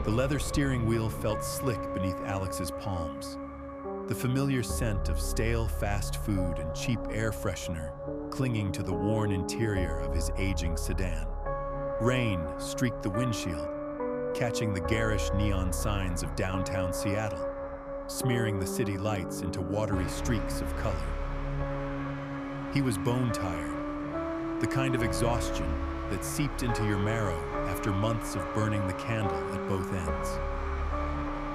The leather steering wheel felt slick beneath Alex's palms. The familiar scent of stale fast food and cheap air freshener clinging to the worn interior of his aging sedan. Rain streaked the windshield, catching the garish neon signs of downtown Seattle, smearing the city lights into watery streaks of color. He was bone-tired, the kind of exhaustion that seeped into your marrow after months of burning the candle at both ends.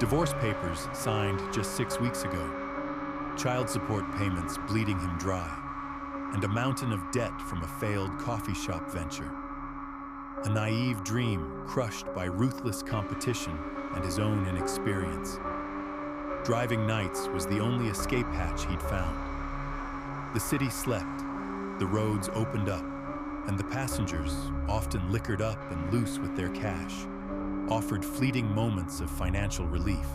Divorce papers signed just 6 weeks ago, child support payments bleeding him dry, and a mountain of debt from a failed coffee shop venture. A naive dream crushed by ruthless competition and his own inexperience. Driving nights was the only escape hatch he'd found. The city slept, the roads opened up, and the passengers, often liquored up and loose with their cash, offered fleeting moments of financial relief.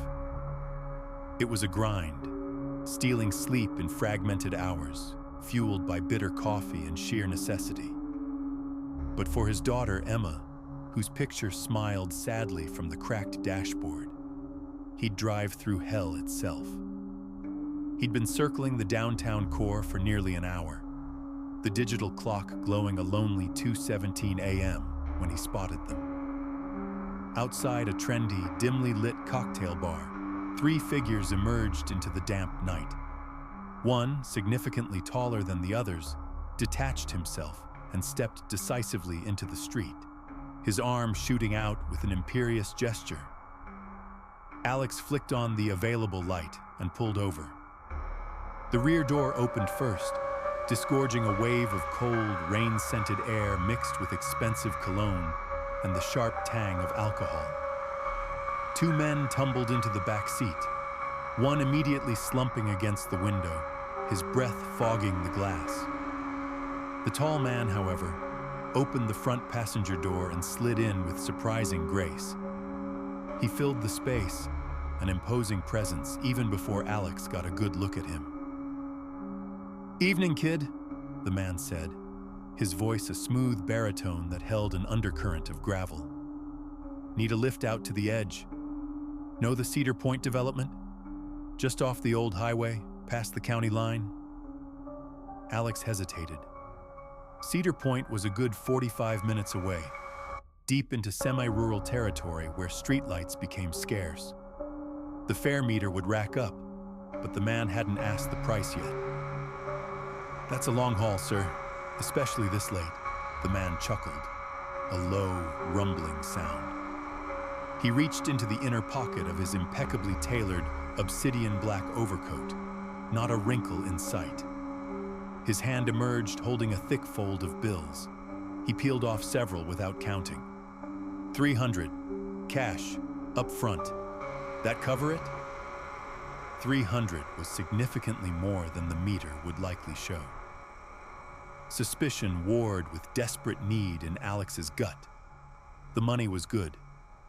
It was a grind, stealing sleep in fragmented hours, fueled by bitter coffee and sheer necessity. But for his daughter, Emma, whose picture smiled sadly from the cracked dashboard, he'd drive through hell itself. He'd been circling the downtown core for nearly an hour, the digital clock glowing a lonely 2:17 a.m. when he spotted them. Outside a trendy, dimly lit cocktail bar, 3 figures emerged into the damp night. One, significantly taller than the others, detached himself and stepped decisively into the street, his arm shooting out with an imperious gesture. Alex flicked on the available light and pulled over. The rear door opened first, disgorging a wave of cold, rain-scented air mixed with expensive cologne and the sharp tang of alcohol. 2 men tumbled into the back seat, one immediately slumping against the window, his breath fogging the glass. The tall man, however, opened the front passenger door and slid in with surprising grace. He filled the space, an imposing presence, even before Alex got a good look at him. "Evening, kid," the man said, his voice a smooth baritone that held an undercurrent of gravel. "Need a lift out to the edge. Know the Cedar Point development? Just off the old highway, past the county line?" Alex hesitated. Cedar Point was a good 45 minutes away, deep into semi-rural territory where streetlights became scarce. The fare meter would rack up, but the man hadn't asked the price yet. "That's a long haul, sir, especially this late," the man chuckled, a low, rumbling sound. He reached into the inner pocket of his impeccably tailored, obsidian black overcoat, not a wrinkle in sight. His hand emerged holding a thick fold of bills. He peeled off several without counting. 300, cash, up front. That cover it?" 300 was significantly more than the meter would likely show. Suspicion warred with desperate need in Alex's gut. The money was good,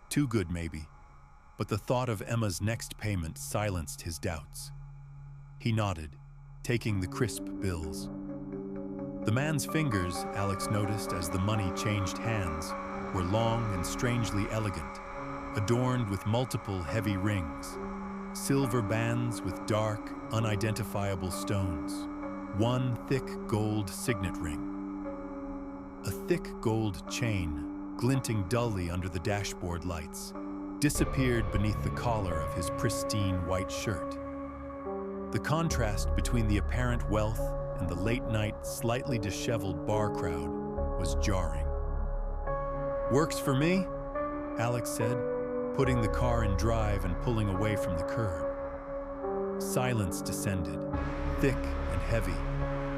too good maybe, but the thought of Emma's next payment silenced his doubts. He nodded, taking the crisp bills. The man's fingers, Alex noticed as the money changed hands, were long and strangely elegant, adorned with multiple heavy rings, silver bands with dark, unidentifiable stones, one thick gold signet ring. A thick gold chain, glinting dully under the dashboard lights, disappeared beneath the collar of his pristine white shirt. The contrast between the apparent wealth and the late-night, slightly disheveled bar crowd was jarring. "Works for me," Alex said, putting the car in drive and pulling away from the curb. Silence descended, thick and heavy,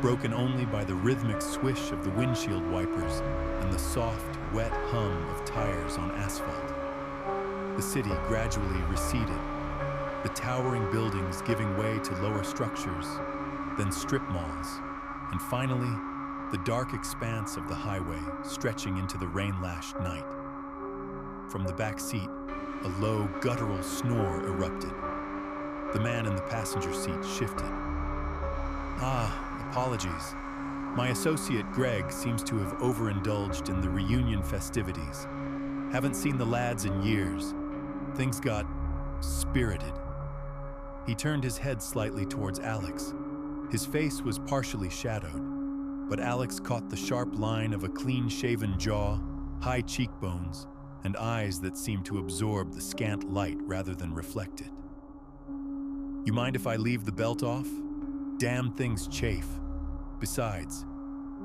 broken only by the rhythmic swish of the windshield wipers and the soft, wet hum of tires on asphalt. The city gradually receded, the towering buildings giving way to lower structures, then strip malls, and finally, the dark expanse of the highway stretching into the rain-lashed night. From the back seat, a low, guttural snore erupted. The man in the passenger seat shifted. Apologies. My associate Greg seems to have overindulged in the reunion festivities. Haven't seen the lads in years. Things got spirited. He turned his head slightly towards Alex. His face was partially shadowed, but Alex caught the sharp line of a clean-shaven jaw, high cheekbones, and eyes that seemed to absorb the scant light rather than reflect it. "You mind if I leave the belt off? Damn things chafe. Besides,"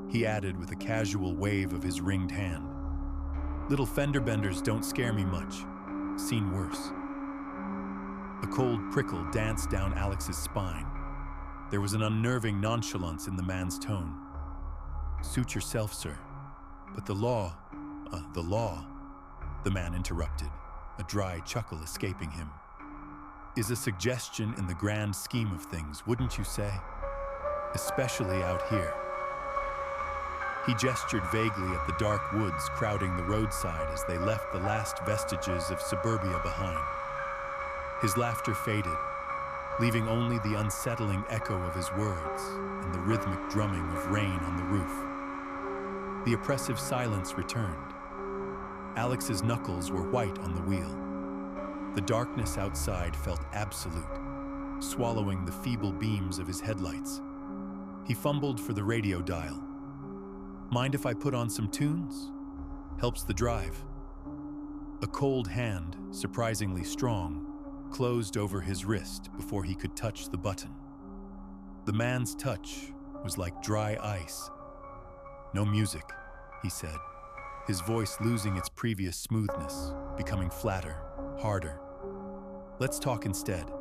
he added with a casual wave of his ringed hand, "little fender benders don't scare me much. Seen worse." A cold prickle danced down Alex's spine. There was an unnerving nonchalance in the man's tone. "Suit yourself, sir. But the law, the man interrupted, a dry chuckle escaping him, "is a suggestion in the grand scheme of things, wouldn't you say? Especially out here." He gestured vaguely at the dark woods crowding the roadside as they left the last vestiges of suburbia behind. His laughter faded, leaving only the unsettling echo of his words and the rhythmic drumming of rain on the roof. The oppressive silence returned. Alex's knuckles were white on the wheel. The darkness outside felt absolute, swallowing the feeble beams of his headlights. He fumbled for the radio dial. "Mind if I put on some tunes? Helps the drive." A cold hand, surprisingly strong, closed over his wrist before he could touch the button. The man's touch was like dry ice. "No music," he said, his voice losing its previous smoothness, becoming flatter, harder. "Let's talk instead.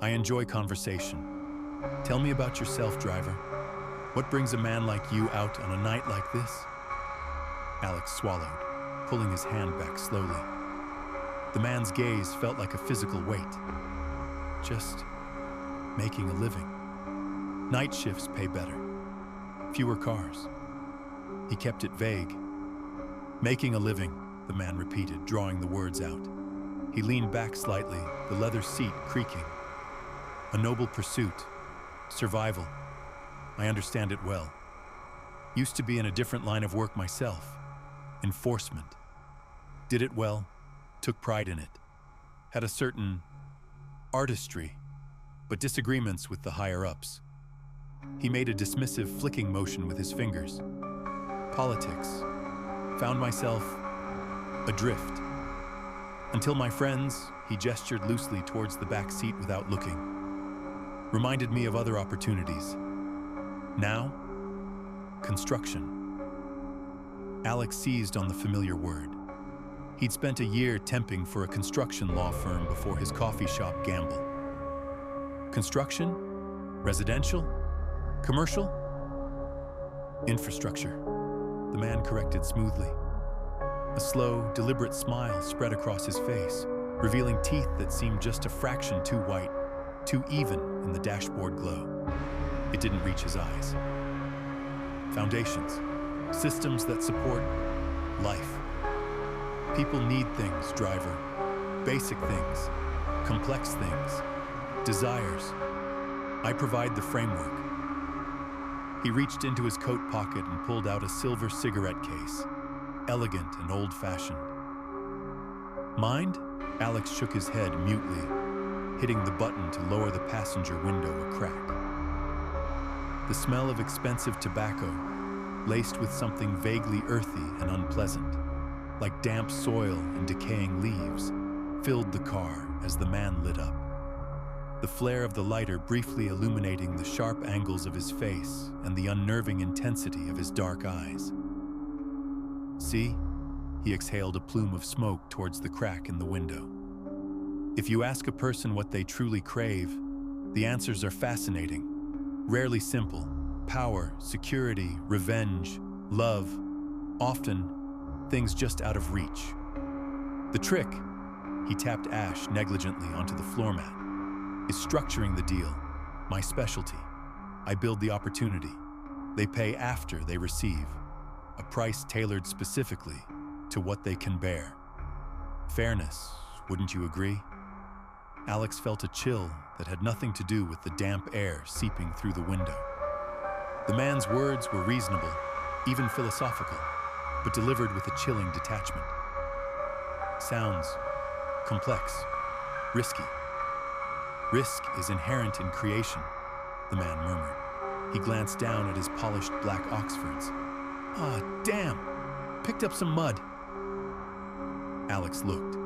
I enjoy conversation. Tell me about yourself, driver. What brings a man like you out on a night like this?" Alex swallowed, pulling his hand back slowly. The man's gaze felt like a physical weight. "Just making a living. Night shifts pay better. Fewer cars." He kept it vague. "Making a living," the man repeated, drawing the words out. He leaned back slightly, the leather seat creaking. "A noble pursuit. Survival. I understand it well. Used to be in a different line of work myself. Enforcement. Did it well. Took pride in it. Had a certain artistry, but disagreements with the higher-ups." He made a dismissive flicking motion with his fingers. "Politics. Found myself adrift. Until my friends," he gestured loosely towards the back seat without looking, "reminded me of other opportunities. Now, construction." Alex seized on the familiar word. He'd spent a year temping for a construction law firm before his coffee shop gamble. Construction? Residential? Commercial? Infrastructure, the man corrected smoothly. A slow, deliberate smile spread across his face, revealing teeth that seemed just a fraction too white, too even in the dashboard glow. It didn't reach his eyes. Foundations, systems that support life. People need things, driver. Basic things, complex things, desires. I provide the framework. He reached into his coat pocket and pulled out a silver cigarette case, elegant and old-fashioned. "Mind?" Alex shook his head mutely, hitting the button to lower the passenger window a crack. The smell of expensive tobacco, laced with something vaguely earthy and unpleasant, like damp soil and decaying leaves, filled the car as the man lit up. The flare of the lighter briefly illuminating the sharp angles of his face and the unnerving intensity of his dark eyes. "See?" He exhaled a plume of smoke towards the crack in the window. "If you ask a person what they truly crave, the answers are fascinating, rarely simple. Power, security, revenge, love, often things just out of reach. The trick," he tapped ash negligently onto the floor mat, "is structuring the deal. My specialty. I build the opportunity. They pay after they receive. A price tailored specifically to what they can bear. Fairness, wouldn't you agree?" Alex felt a chill that had nothing to do with the damp air seeping through the window. The man's words were reasonable, even philosophical, but delivered with a chilling detachment. "Sounds complex, risky. Risk is inherent in creation, the man murmured. He glanced down at his polished black Oxfords. Ah, damn! Picked up some mud. Alex looked.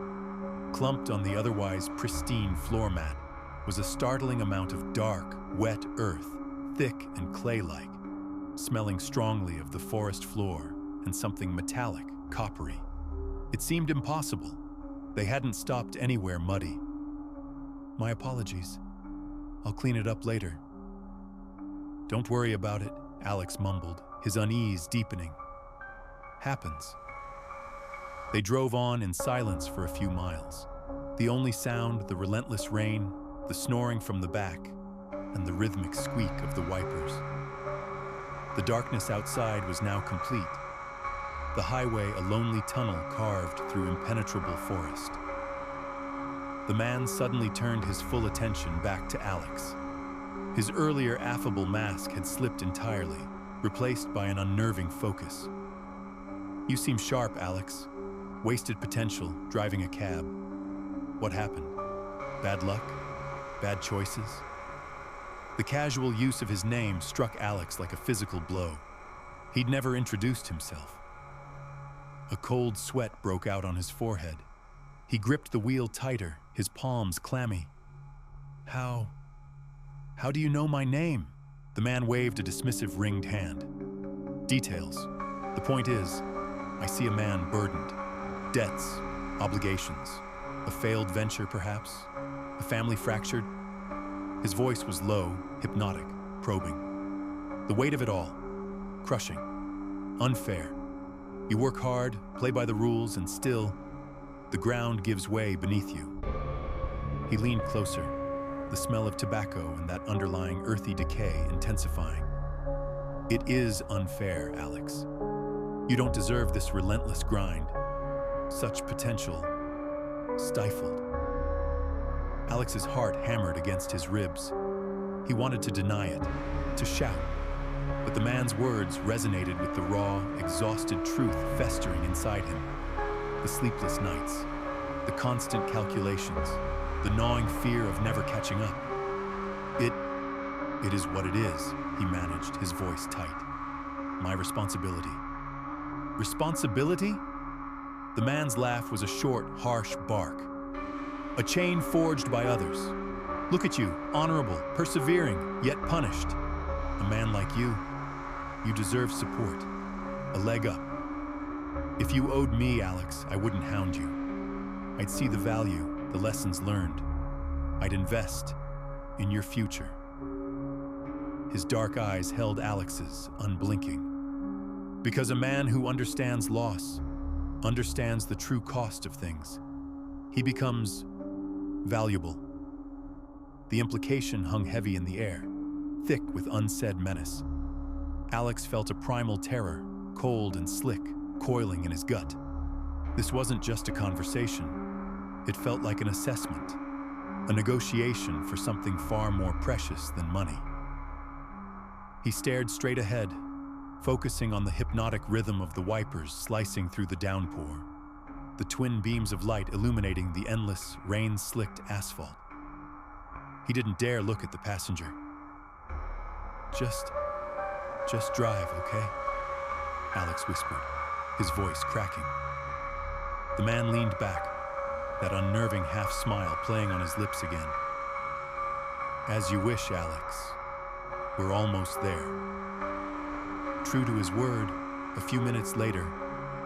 Clumped on the otherwise pristine floor mat was a startling amount of dark, wet earth, thick and clay-like, smelling strongly of the forest floor and something metallic, coppery. It seemed impossible. They hadn't stopped anywhere muddy. My apologies. I'll clean it up later. Don't worry about it, Alex mumbled, his unease deepening. Happens. They drove on in silence for a few miles. The only sound, the relentless rain, the snoring from the back, and the rhythmic squeak of the wipers. The darkness outside was now complete. The highway a lonely tunnel carved through impenetrable forest. The man suddenly turned his full attention back to Alex. His earlier affable mask had slipped entirely, replaced by an unnerving focus. You seem sharp, Alex. Wasted potential, driving a cab. What happened? Bad luck? Bad choices? The casual use of his name struck Alex like a physical blow. He'd never introduced himself. A cold sweat broke out on his forehead. He gripped the wheel tighter, his palms clammy. How do you know my name? The man waved a dismissive ringed hand. Details. The point is, I see a man burdened. Debts, obligations, a failed venture perhaps, a family fractured. His voice was low, hypnotic, probing. The weight of it all, crushing, unfair. You work hard, play by the rules, and still, the ground gives way beneath you. He leaned closer, the smell of tobacco and that underlying earthy decay intensifying. It is unfair, Alex. You don't deserve this relentless grind. Such potential, stifled. Alex's heart hammered against his ribs. He wanted to deny it, to shout, but the man's words resonated with the raw, exhausted truth festering inside him. The sleepless nights, the constant calculations, the gnawing fear of never catching up. It is what it is, he managed, his voice tight. My responsibility. Responsibility? The man's laugh was a short, harsh bark. A chain forged by others. Look at you, honorable, persevering, yet punished. A man like you deserve support, a leg up. If you owed me, Alex, I wouldn't hound you. I'd see the value, the lessons learned. I'd invest in your future. His dark eyes held Alex's, unblinking. Because a man who understands loss, understands the true cost of things, he becomes valuable. The implication hung heavy in the air, thick with unsaid menace. Alex felt a primal terror, cold and slick, coiling in his gut. This wasn't just a conversation. It felt like an assessment, a negotiation for something far more precious than money. He stared straight ahead, focusing on the hypnotic rhythm of the wipers slicing through the downpour, the twin beams of light illuminating the endless, rain-slicked asphalt. He didn't dare look at the passenger. Just drive, okay? Alex whispered, his voice cracking. The man leaned back, that unnerving half-smile playing on his lips again. As you wish, Alex. We're almost there. True to his word, a few minutes later,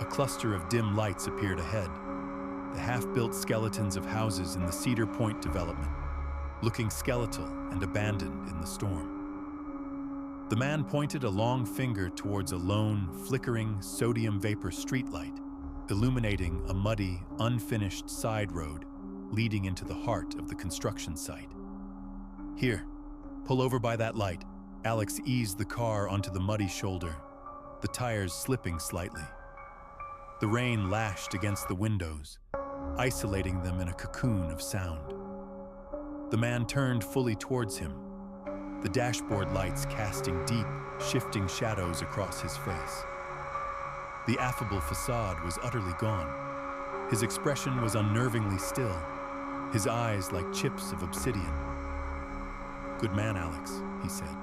a cluster of dim lights appeared ahead, the half-built skeletons of houses in the Cedar Point development, looking skeletal and abandoned in the storm. The man pointed a long finger towards a lone, flickering sodium vapor streetlight, illuminating a muddy, unfinished side road leading into the heart of the construction site. Here, pull over by that light. Alex eased the car onto the muddy shoulder, the tires slipping slightly. The rain lashed against the windows, isolating them in a cocoon of sound. The man turned fully towards him, the dashboard lights casting deep, shifting shadows across his face. The affable facade was utterly gone. His expression was unnervingly still, his eyes like chips of obsidian. "Good man, Alex," he said,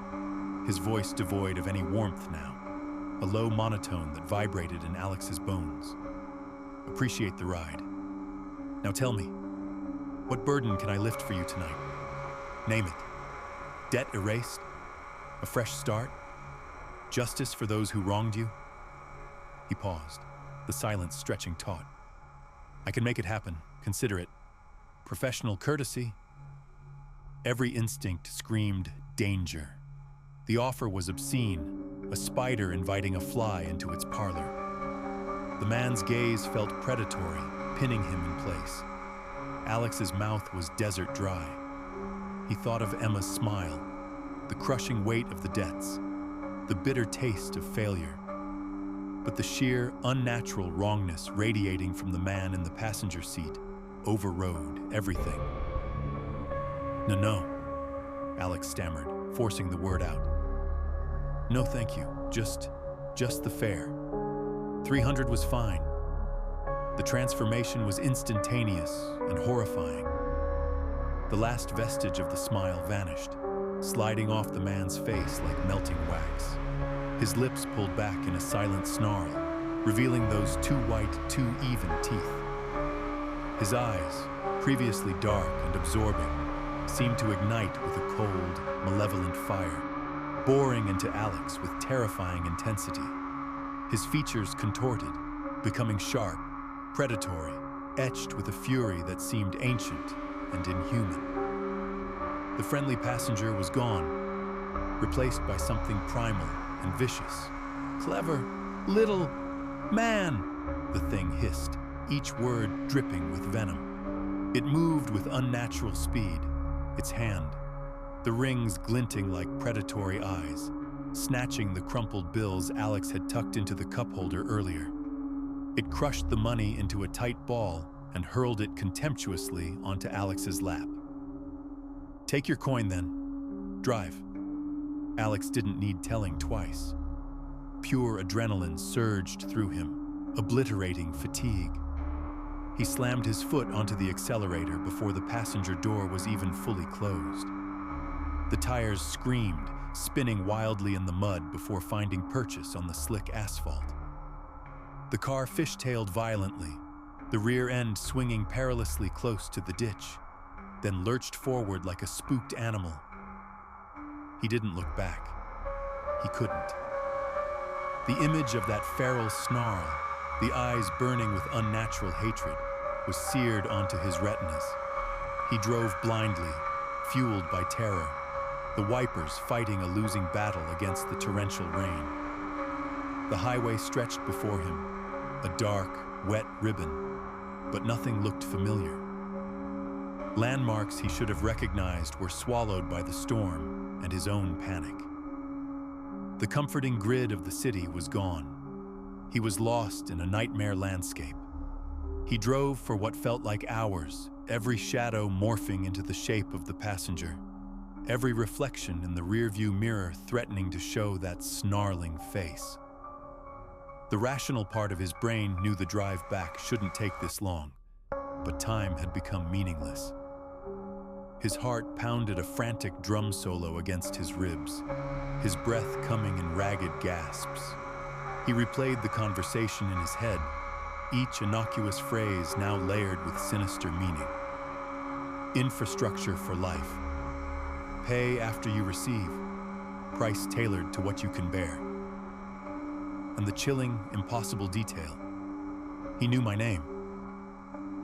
his voice devoid of any warmth now, a low monotone that vibrated in Alex's bones. "Appreciate the ride. Now tell me, what burden can I lift for you tonight? Name it. Debt erased? A fresh start? Justice for those who wronged you?" He paused, the silence stretching taut. "I can make it happen. Consider it. Professional courtesy." Every instinct screamed danger. The offer was obscene, a spider inviting a fly into its parlor. The man's gaze felt predatory, pinning him in place. Alex's mouth was desert dry. He thought of Emma's smile, the crushing weight of the debts, the bitter taste of failure. But the sheer, unnatural wrongness radiating from the man in the passenger seat overrode everything. No, Alex stammered, forcing the word out. "No, thank you. Just the fare. 300 was fine." The transformation was instantaneous and horrifying. The last vestige of the smile vanished, sliding off the man's face like melting wax. His lips pulled back in a silent snarl, revealing those too white, too even teeth. His eyes, previously dark and absorbing, seemed to ignite with a cold, malevolent fire, boring into Alex with terrifying intensity. His features contorted, becoming sharp, predatory, etched with a fury that seemed ancient and inhuman. The friendly passenger was gone, replaced by something primal and vicious. "Clever little man," the thing hissed, each word dripping with venom. It moved with unnatural speed, its hand, the rings glinting like predatory eyes, snatching the crumpled bills Alex had tucked into the cup holder earlier. It crushed the money into a tight ball and hurled it contemptuously onto Alex's lap. "Take your coin then. Drive." Alex didn't need telling twice. Pure adrenaline surged through him, obliterating fatigue. He slammed his foot onto the accelerator before the passenger door was even fully closed. The tires screamed, spinning wildly in the mud before finding purchase on the slick asphalt. The car fishtailed violently, the rear end swinging perilously close to the ditch, then lurched forward like a spooked animal. He didn't look back. He couldn't. The image of that feral snarl, the eyes burning with unnatural hatred, was seared onto his retinas. He drove blindly, fueled by terror, the wipers fighting a losing battle against the torrential rain. The highway stretched before him, a dark, wet ribbon, but nothing looked familiar. Landmarks he should have recognized were swallowed by the storm and his own panic. The comforting grid of the city was gone. He was lost in a nightmare landscape. He drove for what felt like hours, every shadow morphing into the shape of the passenger, every reflection in the rearview mirror threatening to show that snarling face. The rational part of his brain knew the drive back shouldn't take this long, but time had become meaningless. His heart pounded a frantic drum solo against his ribs, his breath coming in ragged gasps. He replayed the conversation in his head, each innocuous phrase now layered with sinister meaning. Infrastructure for life. Pay after you receive. Price tailored to what you can bear. And the chilling, impossible detail. He knew my name.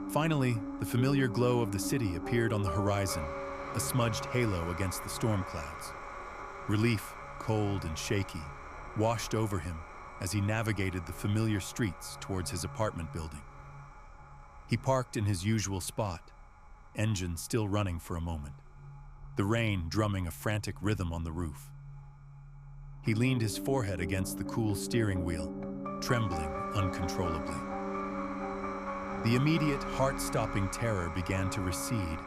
Finally, the familiar glow of the city appeared on the horizon, a smudged halo against the storm clouds. Relief, cold and shaky, washed over him as he navigated the familiar streets towards his apartment building. He parked in his usual spot, engine still running for a moment, the rain drumming a frantic rhythm on the roof. He leaned his forehead against the cool steering wheel, trembling uncontrollably. The immediate heart-stopping terror began to recede,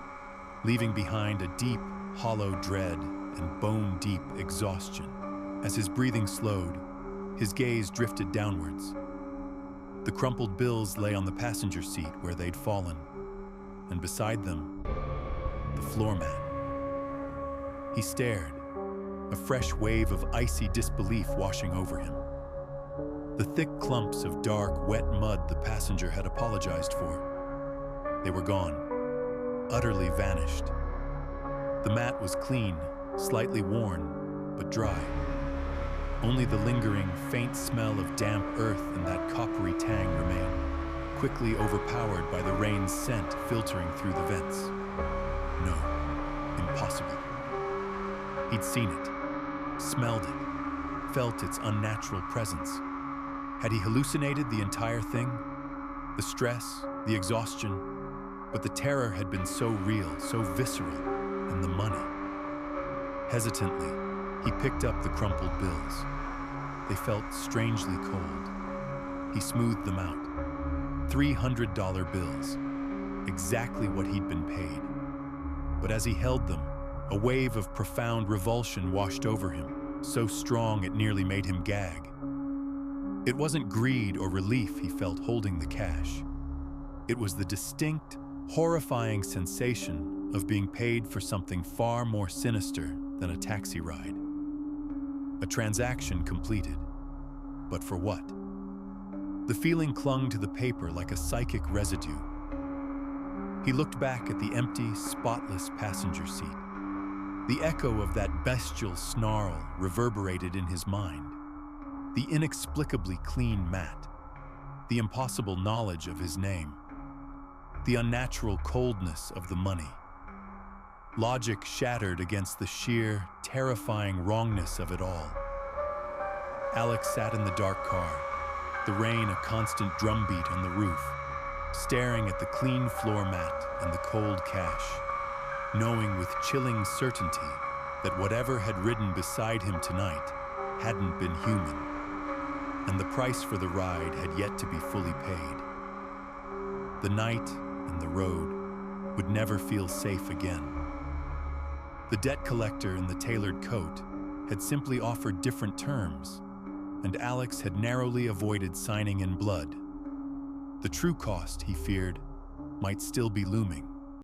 leaving behind a deep, hollow dread and bone-deep exhaustion. As his breathing slowed, his gaze drifted downwards. The crumpled bills lay on the passenger seat where they'd fallen, and beside them, the floor mat. He stared, a fresh wave of icy disbelief washing over him. The thick clumps of dark, wet mud the passenger had apologized for. They were gone, utterly vanished. The mat was clean, slightly worn, but dry. Only the lingering, faint smell of damp earth and that coppery tang remained, quickly overpowered by the rain's scent filtering through the vents. No, impossible. He'd seen it, smelled it, felt its unnatural presence. Had he hallucinated the entire thing? The stress, the exhaustion, but the terror had been so real, so visceral, and the money. Hesitantly, he picked up the crumpled bills. They felt strangely cold. He smoothed them out. $300 bills, exactly what he'd been paid. But as he held them, a wave of profound revulsion washed over him, so strong it nearly made him gag. It wasn't greed or relief he felt holding the cash. It was the distinct, horrifying sensation of being paid for something far more sinister than a taxi ride. A transaction completed. But for what? The feeling clung to the paper like a psychic residue. He looked back at the empty, spotless passenger seat. The echo of that bestial snarl reverberated in his mind. The inexplicably clean mat. The impossible knowledge of his name. The unnatural coldness of the money. Logic shattered against the sheer, terrifying wrongness of it all. Alex sat in the dark car, the rain a constant drumbeat on the roof, staring at the clean floor mat and the cold cash, knowing with chilling certainty that whatever had ridden beside him tonight hadn't been human, and the price for the ride had yet to be fully paid. The night and the road would never feel safe again. The debt collector in the tailored coat had simply offered different terms, and Alex had narrowly avoided signing in blood. The true cost, he feared, might still be looming.